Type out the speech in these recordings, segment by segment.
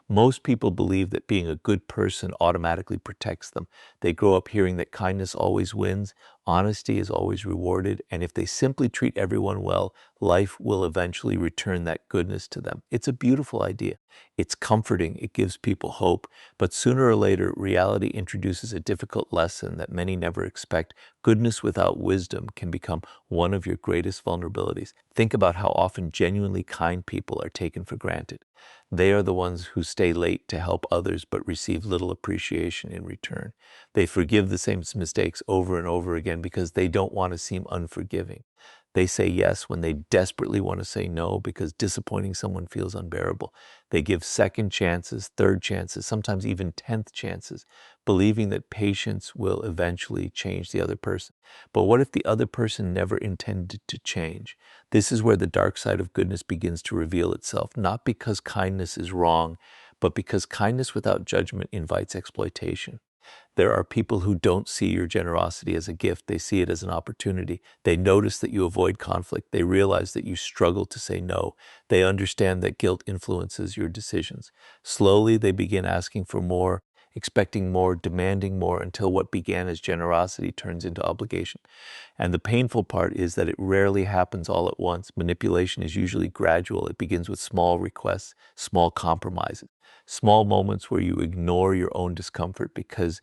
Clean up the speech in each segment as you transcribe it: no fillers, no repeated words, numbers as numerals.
Most people believe that being a good person automatically protects them. They grow up hearing that kindness always wins, honesty is always rewarded, and if they simply treat everyone well, life will eventually return that goodness to them. It's a beautiful idea. It's comforting, it gives people hope, but sooner or later, reality introduces a difficult lesson that many never expect. Goodness without wisdom can become one of your greatest vulnerabilities. Think about how often genuinely kind people are taken for granted. They are the ones who stay late to help others but receive little appreciation in return. They forgive the same mistakes over and over again because they don't want to seem unforgiving. They say yes when they desperately want to say no because disappointing someone feels unbearable. They give second chances, third chances, sometimes even 10th chances, believing that patience will eventually change the other person. But what if the other person never intended to change? This is where the dark side of goodness begins to reveal itself, not because kindness is wrong, but because kindness without judgment invites exploitation. There are people who don't see your generosity as a gift. They see it as an opportunity. They notice that you avoid conflict. They realize that you struggle to say no. They understand that guilt influences your decisions. Slowly, they begin asking for more, expecting more, demanding more, until what began as generosity turns into obligation. And the painful part is that it rarely happens all at once. Manipulation is usually gradual. It begins with small requests, small compromises, small moments where you ignore your own discomfort because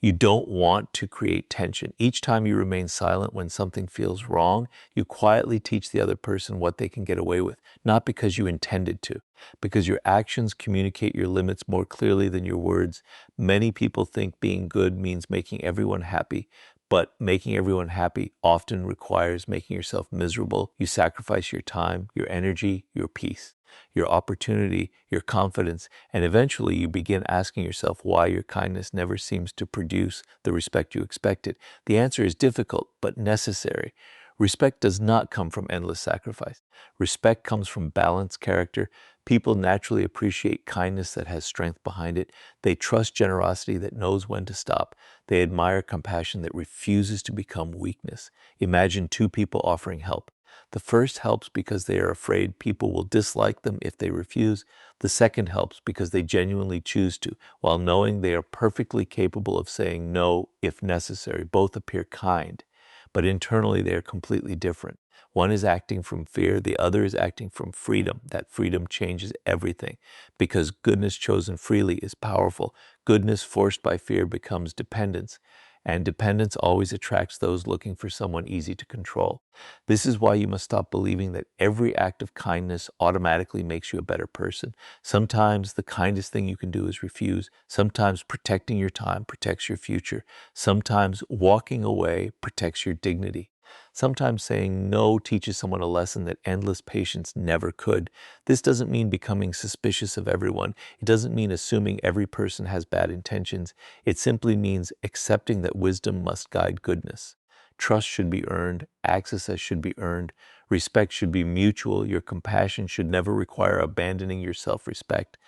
you don't want to create tension. Each time you remain silent when something feels wrong, you quietly teach the other person what they can get away with, not because you intended to, because your actions communicate your limits more clearly than your words. Many people think being good means making everyone happy, but making everyone happy often requires making yourself miserable. You sacrifice your time, your energy, your peace, your opportunity, your confidence, and eventually you begin asking yourself why your kindness never seems to produce the respect you expected. The answer is difficult, but necessary. Respect does not come from endless sacrifice. Respect comes from balanced character. People naturally appreciate kindness that has strength behind it. They trust generosity that knows when to stop. They admire compassion that refuses to become weakness. Imagine two people offering help. The first helps because they are afraid people will dislike them if they refuse. The second helps because they genuinely choose to, while knowing they are perfectly capable of saying no if necessary. Both appear kind, but internally they are completely different. One is acting from fear, the other is acting from freedom. That freedom changes everything because goodness chosen freely is powerful. Goodness forced by fear becomes dependence, and dependence always attracts those looking for someone easy to control. This is why you must stop believing that every act of kindness automatically makes you a better person. Sometimes the kindest thing you can do is refuse. Sometimes protecting your time protects your future. Sometimes walking away protects your dignity. Sometimes saying no teaches someone a lesson that endless patience never could. This doesn't mean becoming suspicious of everyone. It doesn't mean assuming every person has bad intentions. It simply means accepting that wisdom must guide goodness. Trust should be earned, access should be earned, respect should be mutual, your compassion should never require abandoning your self-respect.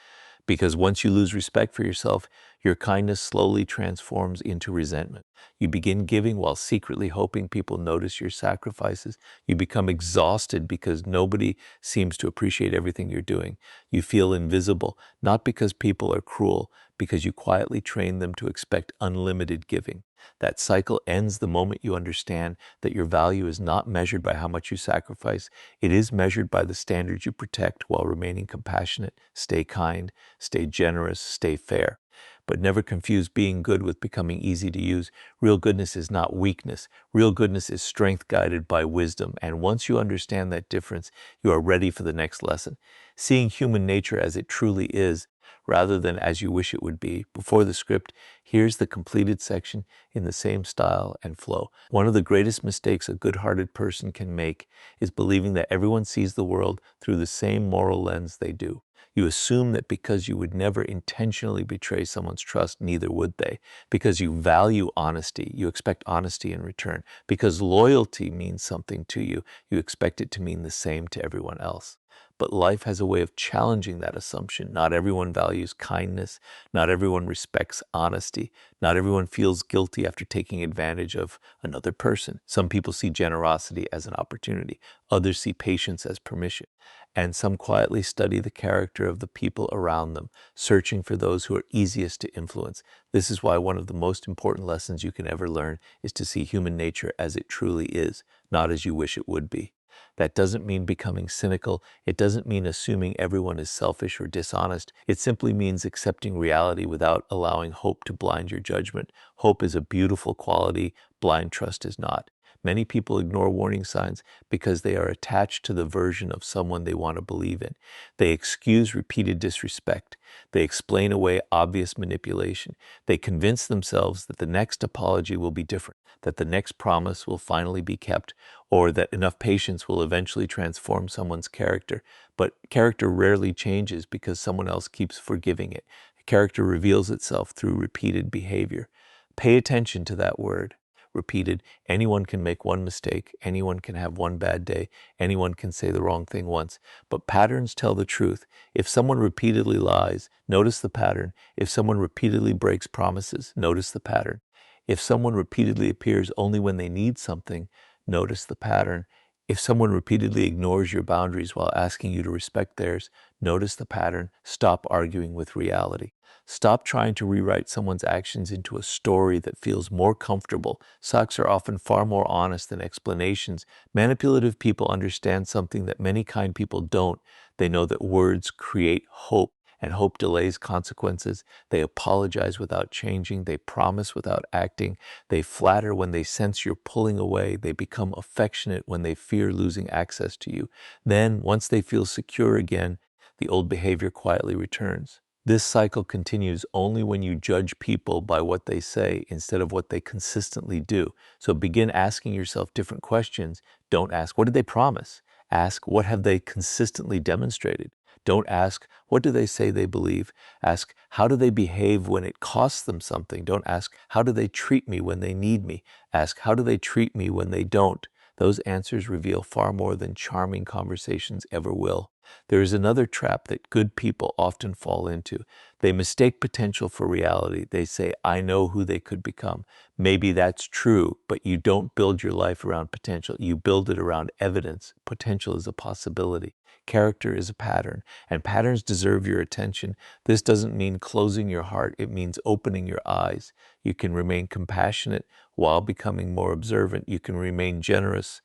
Because once you lose respect for yourself, your kindness slowly transforms into resentment. You begin giving while secretly hoping people notice your sacrifices. You become exhausted because nobody seems to appreciate everything you're doing. You feel invisible, not because people are cruel, because you quietly train them to expect unlimited giving. That cycle ends the moment you understand that your value is not measured by how much you sacrifice. It is measured by the standards you protect while remaining compassionate. Stay kind, stay generous, stay fair. But never confuse being good with becoming easy to use. Real goodness is not weakness. Real goodness is strength guided by wisdom. And once you understand that difference, you are ready for the next lesson. Seeing human nature as it truly is, rather than as you wish it would be. Before the script, here's the completed section in the same style and flow. One of the greatest mistakes a good-hearted person can make is believing that everyone sees the world through the same moral lens they do. You assume that because you would never intentionally betray someone's trust, neither would they. Because you value honesty, you expect honesty in return. Because loyalty means something to you, you expect it to mean the same to everyone else. but life has a way of challenging that assumption. Not everyone values kindness. Not everyone respects honesty. Not everyone feels guilty after taking advantage of another person. Some people see generosity as an opportunity. Others see patience as permission. And some quietly study the character of the people around them, searching for those who are easiest to influence. This is why one of the most important lessons you can ever learn is to see human nature as it truly is, not as you wish it would be. That doesn't mean becoming cynical. It doesn't mean assuming everyone is selfish or dishonest. It simply means accepting reality without allowing hope to blind your judgment. Hope is a beautiful quality. Blind trust is not. Many people ignore warning signs because they are attached to the version of someone they want to believe in. They excuse repeated disrespect. They explain away obvious manipulation. They convince themselves that the next apology will be different, that the next promise will finally be kept, or that enough patience will eventually transform someone's character. But character rarely changes because someone else keeps forgiving it. Character reveals itself through repeated behavior. Pay attention to that word. Repeated. Anyone can make one mistake. Anyone can have one bad day. Anyone can say the wrong thing once. But patterns tell the truth. If someone repeatedly lies, notice the pattern. If someone repeatedly breaks promises, notice the pattern. If someone repeatedly appears only when they need something, notice the pattern. If someone repeatedly ignores your boundaries while asking you to respect theirs, notice the pattern. Stop arguing with reality. Stop trying to rewrite someone's actions into a story that feels more comfortable. Facts are often far more honest than explanations. Manipulative people understand something that many kind people don't. They know that words create hope, and hope delays consequences. They apologize without changing. They promise without acting. They flatter when they sense you're pulling away. They become affectionate when they fear losing access to you. Then, once they feel secure again, the old behavior quietly returns. This cycle continues only when you judge people by what they say instead of what they consistently do. So begin asking yourself different questions. Don't ask, what did they promise? Ask, what have they consistently demonstrated? Don't ask, what do they say they believe? Ask, how do they behave when it costs them something? Don't ask, how do they treat me when they need me? Ask, how do they treat me when they don't? Those answers reveal far more than charming conversations ever will. There is another trap that good people often fall into. They mistake potential for reality. They say, I know who they could become. Maybe that's true, but you don't build your life around potential. You build it around evidence. Potential is a possibility. Character is a pattern, and patterns deserve your attention. This doesn't mean closing your heart. It means opening your eyes. You can remain compassionate while becoming more observant. You can remain generous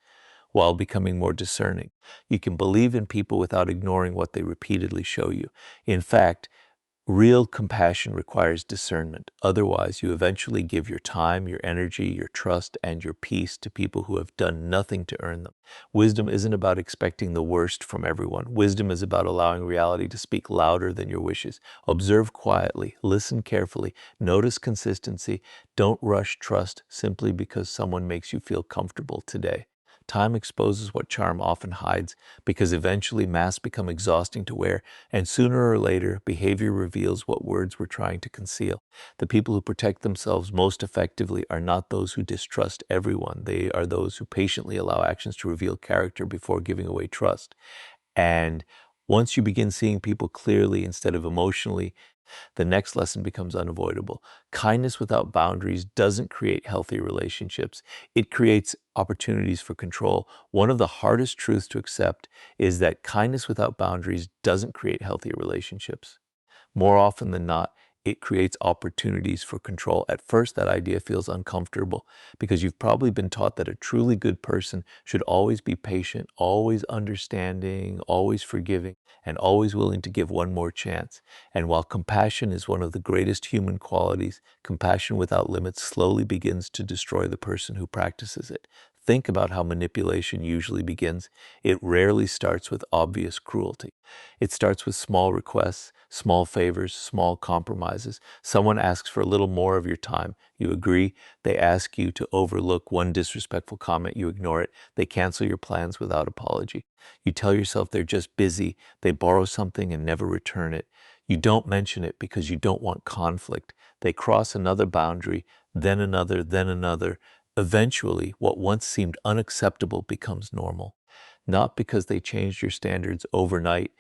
while becoming more discerning. You can believe in people without ignoring what they repeatedly show you. In fact, real compassion requires discernment. Otherwise, you eventually give your time, your energy, your trust, and your peace to people who have done nothing to earn them. Wisdom isn't about expecting the worst from everyone. Wisdom is about allowing reality to speak louder than your wishes. Observe quietly, listen carefully, notice consistency. Don't rush trust simply because someone makes you feel comfortable today. Time exposes what charm often hides, because eventually masks become exhausting to wear, and sooner or later, behavior reveals what words were trying to conceal. The people who protect themselves most effectively are not those who distrust everyone. They are those who patiently allow actions to reveal character before giving away trust. And once you begin seeing people clearly instead of emotionally, the next lesson becomes unavoidable. Kindness without boundaries doesn't create healthy relationships. It creates opportunities for control. One of the hardest truths to accept is that kindness without boundaries doesn't create healthy relationships. More often than not, it creates opportunities for control. At first, that idea feels uncomfortable because you've probably been taught that a truly good person should always be patient, always understanding, always forgiving, and always willing to give one more chance. And while compassion is one of the greatest human qualities, compassion without limits slowly begins to destroy the person who practices it. Think about how manipulation usually begins. It rarely starts with obvious cruelty. It starts with small requests, small favors, small compromises. Someone asks for a little more of your time. You agree. They ask you to overlook one disrespectful comment. You ignore it. They cancel your plans without apology. You tell yourself they're just busy. They borrow something and never return it. You don't mention it because you don't want conflict. They cross another boundary, then another, then another. Eventually, what once seemed unacceptable becomes normal. not because they changed your standards overnight,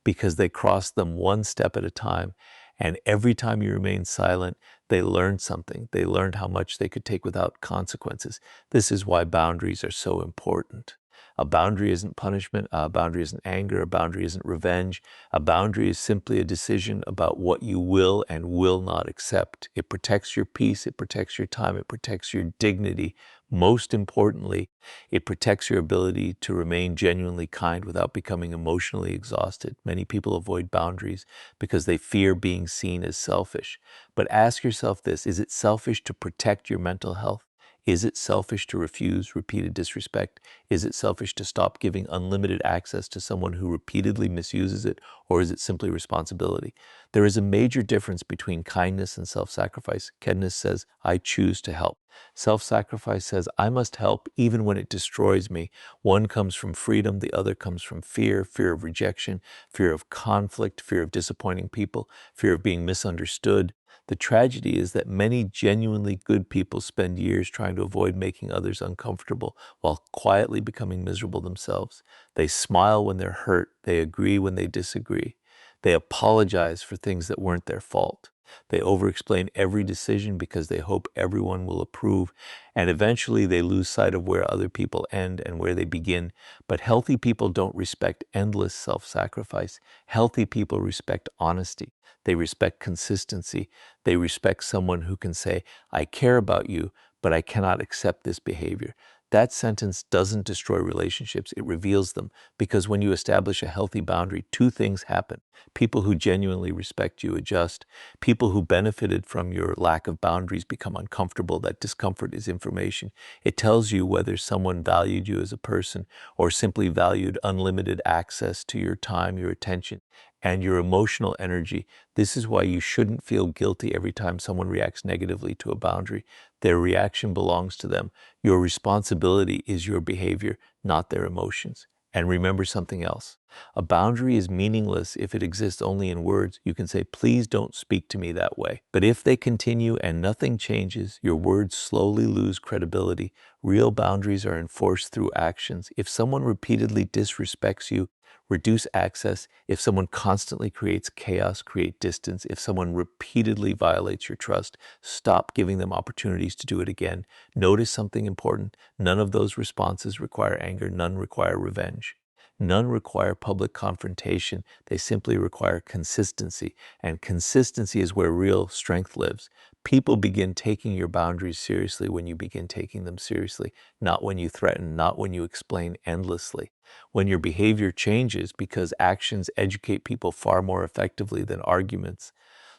because they crossed them one step at a time. And every time you remain silent, they learned something. They learned how much they could take without consequences. This is why boundaries are so important. A boundary isn't punishment. A boundary isn't anger. A boundary isn't revenge. A boundary is simply a decision about what you will and will not accept. It protects your peace. It protects your time. It protects your dignity. Most importantly, it protects your ability to remain genuinely kind without becoming emotionally exhausted. Many people avoid boundaries because they fear being seen as selfish. But ask yourself this: is it selfish to protect your mental health? Is it selfish to refuse repeated disrespect? Is it selfish to stop giving unlimited access to someone who repeatedly misuses it? Or is it simply responsibility? There is a major difference between kindness and self-sacrifice. Kindness says, I choose to help. Self-sacrifice says, I must help even when it destroys me. One comes from freedom, the other comes from fear, fear of rejection, fear of conflict, fear of disappointing people, fear of being misunderstood. The tragedy is that many genuinely good people spend years trying to avoid making others uncomfortable while quietly becoming miserable themselves. They smile when they're hurt. They agree when they disagree. They apologize for things that weren't their fault. They over-explain every decision because they hope everyone will approve, and eventually they lose sight of where other people end and where they begin. But healthy people don't respect endless self-sacrifice. Healthy people respect honesty. They respect consistency. They respect someone who can say, I care about you, but I cannot accept this behavior. That sentence doesn't destroy relationships, it reveals them. Because when you establish a healthy boundary, two things happen. People who genuinely respect you adjust. People who benefited from your lack of boundaries become uncomfortable. That discomfort is information. It tells you whether someone valued you as a person or simply valued unlimited access to your time, your attention, and your emotional energy. This is why you shouldn't feel guilty every time someone reacts negatively to a boundary. Their reaction belongs to them. Your responsibility is your behavior, not their emotions. And remember something else. A boundary is meaningless if it exists only in words. You can say, please don't speak to me that way. But if they continue and nothing changes, your words slowly lose credibility. Real boundaries are enforced through actions. If someone repeatedly disrespects you, reduce access. If someone constantly creates chaos, create distance. If someone repeatedly violates your trust, stop giving them opportunities to do it again. Notice something important. None of those responses require anger. None require revenge. None require public confrontation. They simply require consistency. And consistency is where real strength lives. People begin taking your boundaries seriously when you begin taking them seriously, not when you threaten, not when you explain endlessly. When your behavior changes because actions educate people far more effectively than arguments.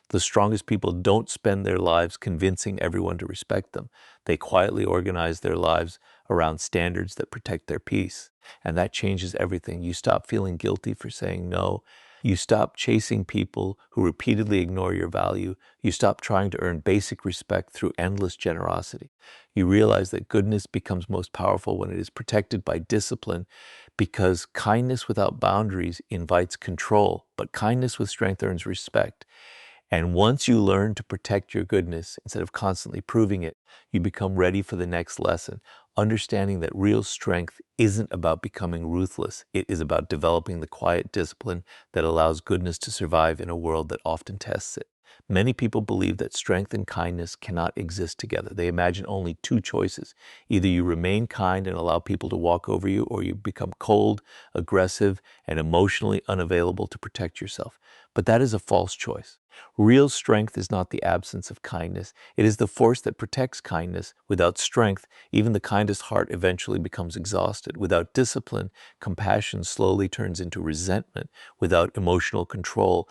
The strongest people don't spend their lives convincing everyone to respect them. They quietly organize their lives around standards that protect their peace. And that changes everything. You stop feeling guilty for saying no. You stop chasing people who repeatedly ignore your value. You stop trying to earn basic respect through endless generosity. You realize that goodness becomes most powerful when it is protected by discipline, because kindness without boundaries invites control, but kindness with strength earns respect. And once you learn to protect your goodness instead of constantly proving it, you become ready for the next lesson, understanding that real strength isn't about becoming ruthless. It is about developing the quiet discipline that allows goodness to survive in a world that often tests it. Many people believe that strength and kindness cannot exist together. They imagine only two choices. Either you remain kind and allow people to walk over you, or you become cold, aggressive, and emotionally unavailable to protect yourself. But that is a false choice. Real strength is not the absence of kindness. It is the force that protects kindness. Without strength, even the kindest heart eventually becomes exhausted. Without discipline, compassion slowly turns into resentment. Without emotional control,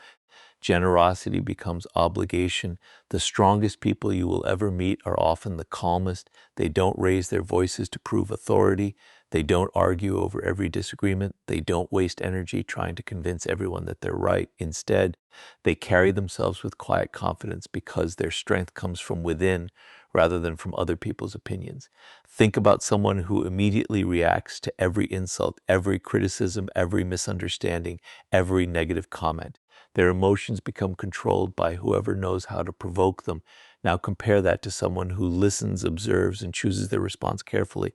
generosity becomes obligation. The strongest people you will ever meet are often the calmest. They don't raise their voices to prove authority. They don't argue over every disagreement. They don't waste energy trying to convince everyone that they're right. Instead, they carry themselves with quiet confidence because their strength comes from within rather than from other people's opinions. Think about someone who immediately reacts to every insult, every criticism, every misunderstanding, every negative comment. Their emotions become controlled by whoever knows how to provoke them. Now compare that to someone who listens, observes, and chooses their response carefully.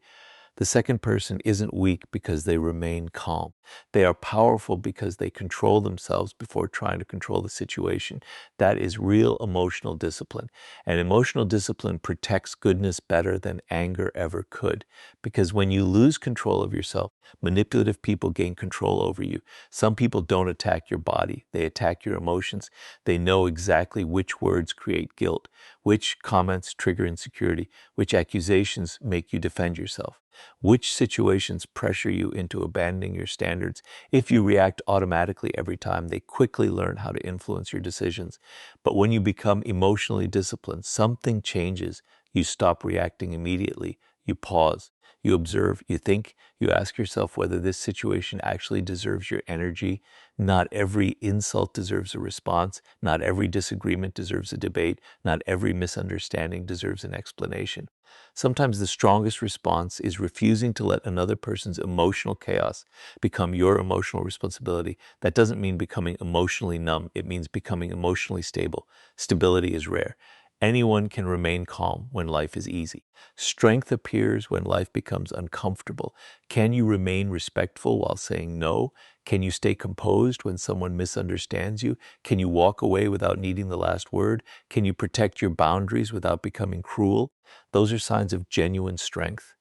The second person isn't weak because they remain calm. They are powerful because they control themselves before trying to control the situation. That is real emotional discipline. And emotional discipline protects goodness better than anger ever could. Because when you lose control of yourself, manipulative people gain control over you. Some people don't attack your body, they attack your emotions. They know exactly which words create guilt, which comments trigger insecurity, which accusations make you defend yourself, which situations pressure you into abandoning your standards. If you react automatically every time, they quickly learn how to influence your decisions. But when you become emotionally disciplined, something changes. You stop reacting immediately. You pause. You observe. You think. You ask yourself whether this situation actually deserves your energy. Not every insult deserves a response. Not every disagreement deserves a debate. Not every misunderstanding deserves an explanation. Sometimes the strongest response is refusing to let another person's emotional chaos become your emotional responsibility. That doesn't mean becoming emotionally numb. It means becoming emotionally stable. Stability is rare. Anyone can remain calm when life is easy. Strength appears when life becomes uncomfortable. Can you remain respectful while saying no? Can you stay composed when someone misunderstands you? Can you walk away without needing the last word? Can you protect your boundaries without becoming cruel? Those are signs of genuine strength.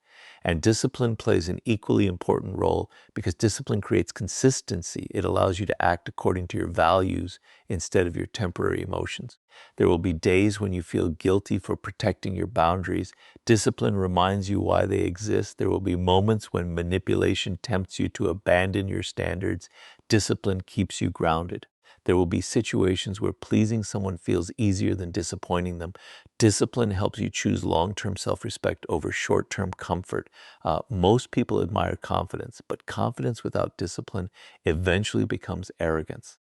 And discipline plays an equally important role because discipline creates consistency. It allows you to act according to your values instead of your temporary emotions. There will be days when you feel guilty for protecting your boundaries. Discipline reminds you why they exist. There will be moments when manipulation tempts you to abandon your standards. Discipline keeps you grounded. There will be situations where pleasing someone feels easier than disappointing them. Discipline helps you choose long-term self-respect over short-term comfort. Most people admire confidence, but confidence without discipline eventually becomes arrogance.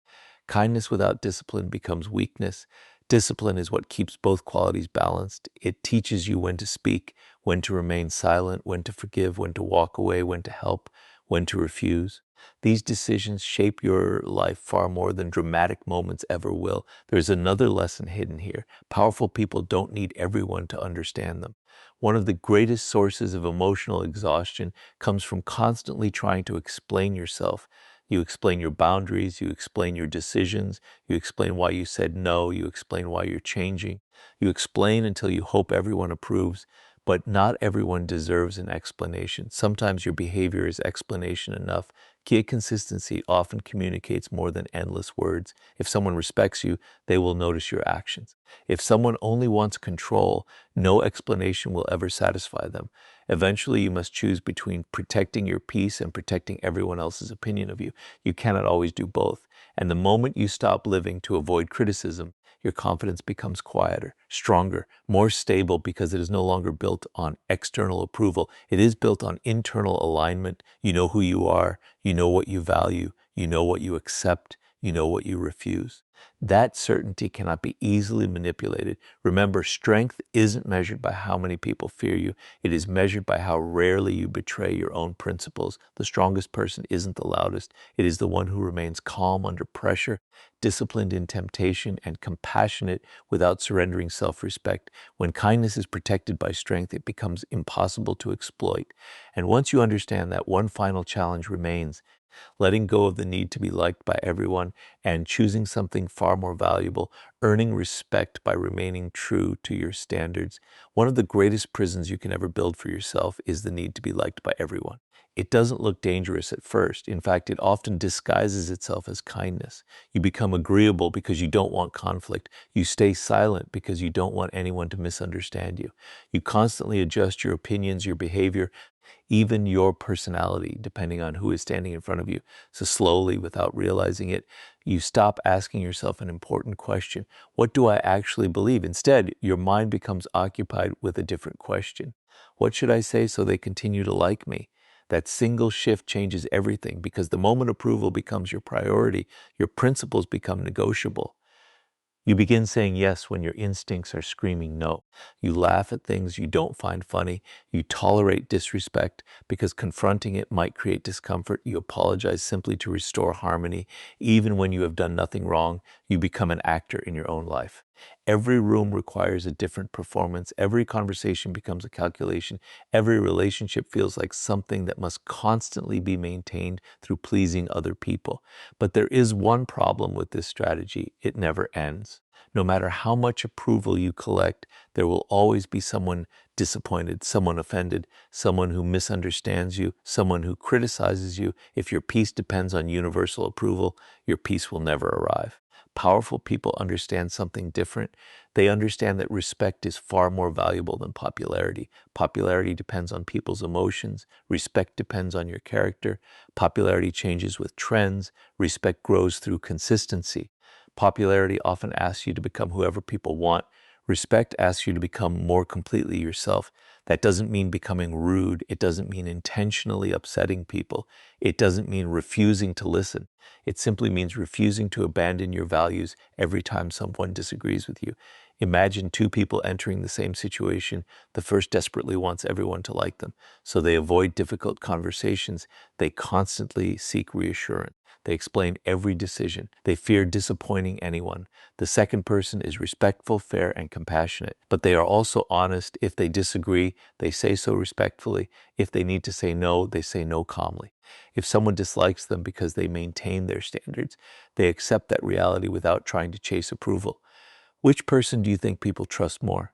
Kindness without discipline becomes weakness. Discipline is what keeps both qualities balanced. It teaches you when to speak, when to remain silent, when to forgive, when to walk away, when to help, when to refuse. These decisions shape your life far more than dramatic moments ever will. There's another lesson hidden here. Powerful people don't need everyone to understand them. One of the greatest sources of emotional exhaustion comes from constantly trying to explain yourself. You explain your boundaries, you explain your decisions, you explain why you said no, you explain why you're changing. You explain until you hope everyone approves, but not everyone deserves an explanation. Sometimes your behavior is explanation enough. Key consistency often communicates more than endless words. If someone respects you, they will notice your actions. If someone only wants control, no explanation will ever satisfy them. Eventually, you must choose between protecting your peace and protecting everyone else's opinion of you. You cannot always do both. And the moment you stop living to avoid criticism, your confidence becomes quieter, stronger, more stable because it is no longer built on external approval. It is built on internal alignment. You know who you are, you know what you value, you know what you accept, you know what you refuse. That certainty cannot be easily manipulated. Remember, strength isn't measured by how many people fear you. It is measured by how rarely you betray your own principles. The strongest person isn't the loudest. It is the one who remains calm under pressure, disciplined in temptation, and compassionate without surrendering self-respect. When kindness is protected by strength, it becomes impossible to exploit. And once you understand that, one final challenge remains: letting go of the need to be liked by everyone and choosing something far more valuable, earning respect by remaining true to your standards. One of the greatest prisons you can ever build for yourself is the need to be liked by everyone. It doesn't look dangerous at first. In fact, it often disguises itself as kindness. You become agreeable because you don't want conflict. You stay silent because you don't want anyone to misunderstand you. You constantly adjust your opinions, your behavior, even your personality, depending on who is standing in front of you. So slowly, without realizing it, you stop asking yourself an important question: what do I actually believe? Instead, your mind becomes occupied with a different question. What should I say so they continue to like me? That single shift changes everything, because the moment approval becomes your priority, your principles become negotiable. You begin saying yes when your instincts are screaming no. You laugh at things you don't find funny. You tolerate disrespect because confronting it might create discomfort. You apologize simply to restore harmony. Even when you have done nothing wrong, You become an actor in your own life. Every room requires a different performance. Every conversation becomes a calculation. Every relationship feels like something that must constantly be maintained through pleasing other people. But there is one problem with this strategy: it never ends. No matter how much approval you collect, there will always be someone disappointed, someone offended, someone who misunderstands you, someone who criticizes you. If your peace depends on universal approval, your peace will never arrive. Powerful people understand something different. They understand that respect is far more valuable than popularity. Popularity depends on people's emotions. Respect depends on your character. Popularity changes with trends. Respect grows through consistency. Popularity often asks you to become whoever people want. Respect asks you to become more completely yourself. That doesn't mean becoming rude. It doesn't mean intentionally upsetting people. It doesn't mean refusing to listen. It simply means refusing to abandon your values every time someone disagrees with you. Imagine two people entering the same situation. The first desperately wants everyone to like them, so they avoid difficult conversations. They constantly seek reassurance. They explain every decision. They fear disappointing anyone. The second person is respectful, fair, and compassionate, but they are also honest. If they disagree, they say so respectfully. If they need to say no, they say no calmly. If someone dislikes them because they maintain their standards, they accept that reality without trying to chase approval. Which person do you think people trust more?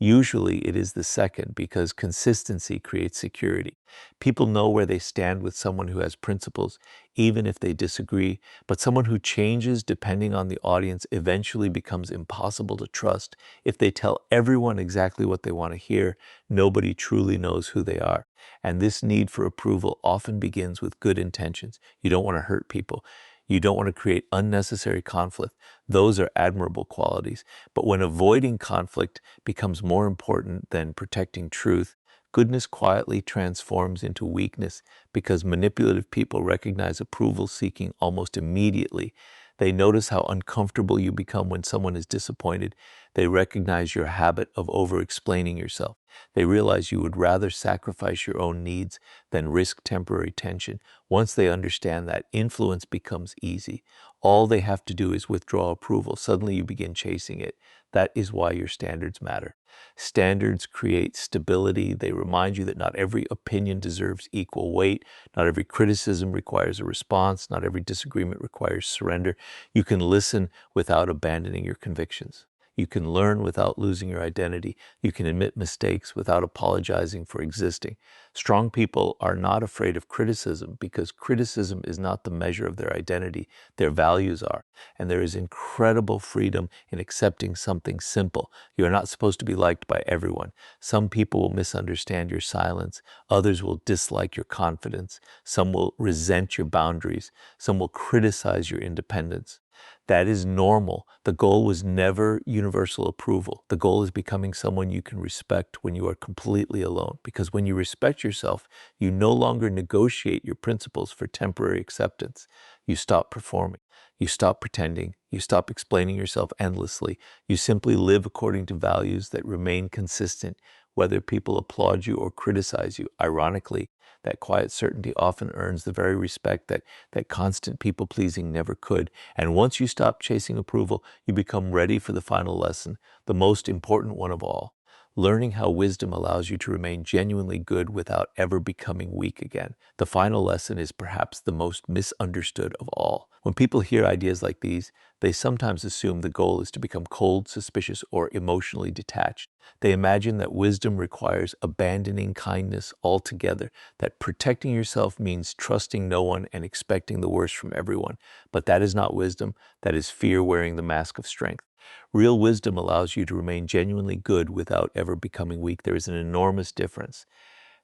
Usually it is the second, because consistency creates security. People know where they stand with someone who has principles, even if they disagree. But someone who changes depending on the audience eventually becomes impossible to trust. If they tell everyone exactly what they want to hear, nobody truly knows who they are. And this need for approval often begins with good intentions. You don't want to hurt people. You don't want to create unnecessary conflict. Those are admirable qualities. But when avoiding conflict becomes more important than protecting truth, goodness quietly transforms into weakness, because manipulative people recognize approval seeking almost immediately. They notice how uncomfortable you become when someone is disappointed. They recognize your habit of over-explaining yourself. They realize you would rather sacrifice your own needs than risk temporary tension. Once they understand that, influence becomes easy. All they have to do is withdraw approval. Suddenly you begin chasing it. That is why your standards matter. Standards create stability. They remind you that not every opinion deserves equal weight. Not every criticism requires a response. Not every disagreement requires surrender. You can listen without abandoning your convictions. You can learn without losing your identity. You can admit mistakes without apologizing for existing. Strong people are not afraid of criticism, because criticism is not the measure of their identity. Their values are. And there is incredible freedom in accepting something simple. You are not supposed to be liked by everyone. Some people will misunderstand your silence. Others will dislike your confidence. Some will resent your boundaries. Some will criticize your independence. That is normal. The goal was never universal approval. The goal is becoming someone you can respect when you are completely alone. Because when you respect yourself, you no longer negotiate your principles for temporary acceptance. You stop performing. You stop pretending. You stop explaining yourself endlessly. You simply live according to values that remain consistent, whether people applaud you or criticize you. Ironically, that quiet certainty often earns the very respect that constant people-pleasing never could. And once you stop chasing approval, you become ready for the final lesson, the most important one of all. Learning how wisdom allows you to remain genuinely good without ever becoming weak again. The final lesson is perhaps the most misunderstood of all. When people hear ideas like these, they sometimes assume the goal is to become cold, suspicious, or emotionally detached. They imagine that wisdom requires abandoning kindness altogether, that protecting yourself means trusting no one and expecting the worst from everyone. But that is not wisdom. That is fear wearing the mask of strength. Real wisdom allows you to remain genuinely good without ever becoming weak. There is an enormous difference.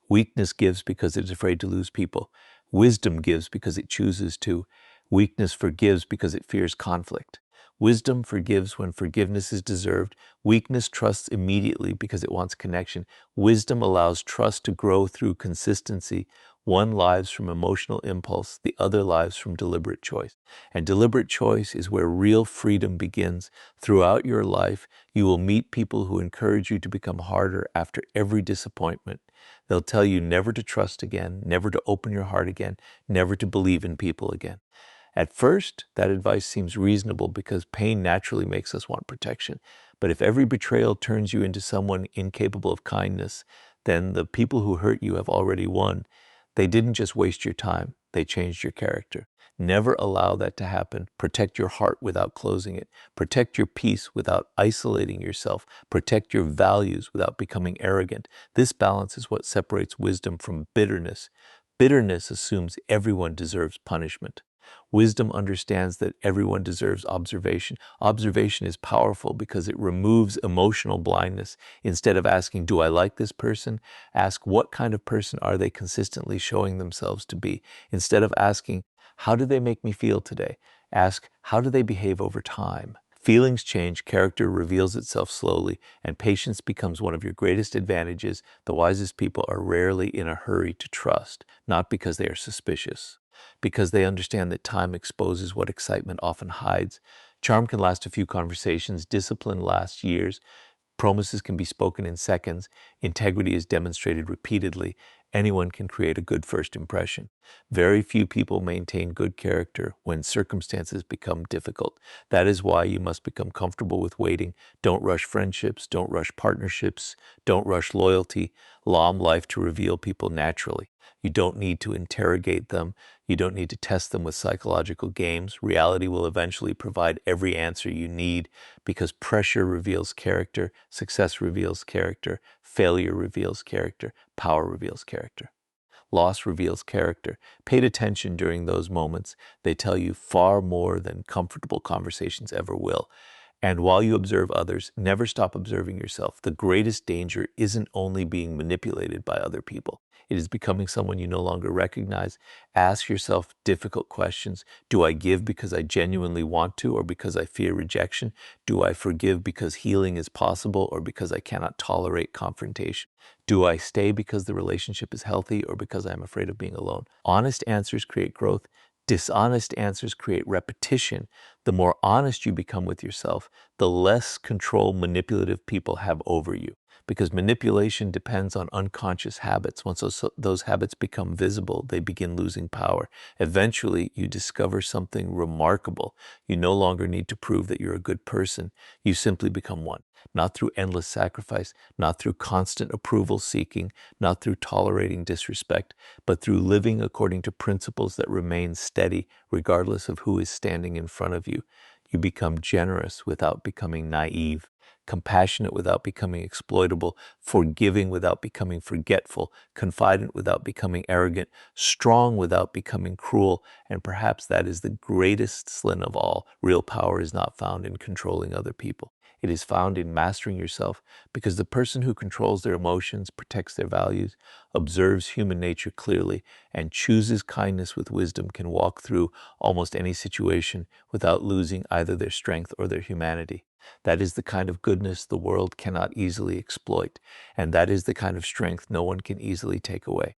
Weakness gives because it is afraid to lose people. Wisdom gives because it chooses to. Weakness forgives because it fears conflict. Wisdom forgives when forgiveness is deserved. Weakness trusts immediately because it wants connection. Wisdom allows trust to grow through consistency. One lives from emotional impulse, the other lives from deliberate choice. And deliberate choice is where real freedom begins. Throughout your life, you will meet people who encourage you to become harder after every disappointment. They'll tell you never to trust again, never to open your heart again, never to believe in people again. At first, that advice seems reasonable because pain naturally makes us want protection. But if every betrayal turns you into someone incapable of kindness, then the people who hurt you have already won. They didn't just waste your time, they changed your character. Never allow that to happen. Protect your heart without closing it. Protect your peace without isolating yourself. Protect your values without becoming arrogant. This balance is what separates wisdom from bitterness. Bitterness assumes everyone deserves punishment. Wisdom understands that everyone deserves observation. Observation is powerful because it removes emotional blindness. Instead of asking, do I like this person? Ask, what kind of person are they consistently showing themselves to be? Instead of asking, how do they make me feel today? Ask, how do they behave over time? Feelings change, character reveals itself slowly, and patience becomes one of your greatest advantages. The wisest people are rarely in a hurry to trust, not because they are suspicious, because they understand that time exposes what excitement often hides. Charm can last a few conversations, discipline lasts years, promises can be spoken in seconds, integrity is demonstrated repeatedly. Anyone can create a good first impression. Very few people maintain good character when circumstances become difficult. That is why you must become comfortable with waiting. Don't rush friendships, don't rush partnerships, don't rush loyalty. Allow life to reveal people naturally. You don't need to interrogate them. You don't need to test them with psychological games. Reality will eventually provide every answer you need because pressure reveals character, success reveals character, failure reveals character, power reveals character. Loss reveals character. Pay attention during those moments. They tell you far more than comfortable conversations ever will. And while you observe others, never stop observing yourself. The greatest danger isn't only being manipulated by other people. It is becoming someone you no longer recognize. Ask yourself difficult questions. Do I give because I genuinely want to or because I fear rejection? Do I forgive because healing is possible or because I cannot tolerate confrontation? Do I stay because the relationship is healthy or because I'm afraid of being alone? Honest answers create growth. Dishonest answers create repetition. The more honest you become with yourself, the less control manipulative people have over you. Because manipulation depends on unconscious habits. Once those habits become visible, they begin losing power. Eventually, you discover something remarkable. You no longer need to prove that you're a good person. You simply become one. Not through endless sacrifice, not through constant approval seeking, not through tolerating disrespect, but through living according to principles that remain steady regardless of who is standing in front of you. You become generous without becoming naive, compassionate without becoming exploitable, forgiving without becoming forgetful, confident without becoming arrogant, strong without becoming cruel, and perhaps that is the greatest sin of all. Real power is not found in controlling other people. It is found in mastering yourself, because the person who controls their emotions, protects their values, observes human nature clearly, and chooses kindness with wisdom can walk through almost any situation without losing either their strength or their humanity. That is the kind of goodness the world cannot easily exploit, and that is the kind of strength no one can easily take away.